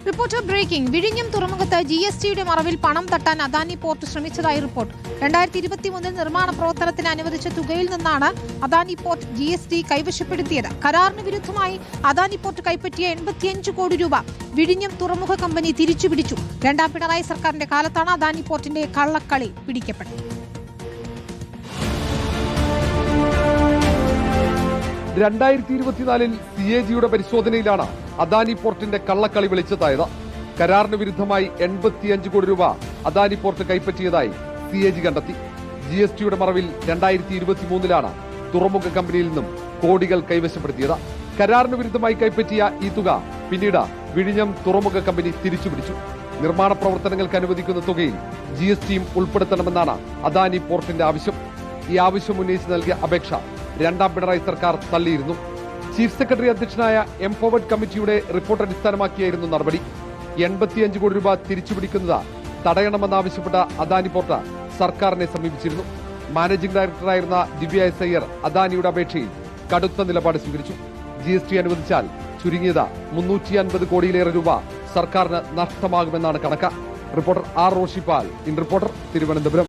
Reporter breaking. വിഴിഞ്ഞം തുറമുഖത്ത് GSTയുടെ മറവിൽ പണം തട്ടാൻ അദാനി പോർട്ട് ശ്രമിച്ചതായി റിപ്പോർട്ട്. 2023 നിർമ്മാണ പ്രവർത്തനത്തിന് അനുവദിച്ച തുകയിൽ നിന്നാണ് അദാനി പോർട്ട് GST കൈവശപ്പെടുത്തിയത്. കരാറിന് വിരുദ്ധമായി അദാനി പോർട്ട് കൈപ്പറ്റിയ 85 കോടി രൂപ വിഴിഞ്ഞം തുറമുഖ കമ്പനി തിരിച്ചുപിടിച്ചു. രണ്ടാം പിണറായി സർക്കാരിന്റെ കാലത്താണ് അദാനി പോർട്ടിന്റെ കള്ളക്കളി പിടിക്കപ്പെട്ടത്. 2024 CAGയുടെ പരിശോധനയിലാണ് അദാനി പോർട്ടിന്റെ കള്ളക്കളി വെളിച്ചത്തായത്. കരാറിന് വിരുദ്ധമായി 85 കോടി രൂപ അദാനി പോർട്ട് കൈപ്പറ്റിയതായി CAG കണ്ടെത്തി. GSTയുടെ മറവിൽ 2023 തുറമുഖ കമ്പനിയിൽ നിന്നും കോടികൾ കൈവശപ്പെടുത്തിയത്. കരാറിന് വിരുദ്ധമായി കൈപ്പറ്റിയ ഈ തുക പിന്നീട് വിഴിഞ്ഞം തുറമുഖ കമ്പനി തിരിച്ചുപിടിച്ചു. നിർമ്മാണ പ്രവർത്തനങ്ങൾക്ക് അനുവദിക്കുന്ന തുകയിൽ GSTയും ഉൾപ്പെടുത്തണമെന്നാണ് അദാനി പോർട്ടിന്റെ ആവശ്യം. ഈ ആവശ്യം ഉന്നയിച്ച് നൽകിയ അപേക്ഷ രണ്ടാം പിണറായി സർക്കാർ തള്ളിയിരുന്നു. ചീഫ് സെക്രട്ടറി അധ്യക്ഷനായ എംപവേർഡ് കമ്മിറ്റിയുടെ റിപ്പോർട്ട് അടിസ്ഥാനമാക്കിയായിരുന്നു നടപടി. 85 കോടി രൂപ തിരിച്ചുപിടിക്കുന്നത് തടയണമെന്നാവശ്യപ്പെട്ട അദാനി പോർട്ട് സർക്കാരിനെ സമീപിച്ചിരുന്നു. മാനേജിംഗ് ഡയറക്ടറായിരുന്ന ദിവ്യ എസ് അയ്യർ അദാനിയുടെ അപേക്ഷയിൽ കടുത്ത നിലപാട് സ്വീകരിച്ചു. GST അനുവദിച്ചാൽ ചുരുങ്ങിയത് 350 കോടിയിലേറെ രൂപ സർക്കാരിന് നഷ്ടമാകുമെന്നാണ് കണക്ക്. Reporter R. Roshipal, in reporter, Thiruvananthapuram.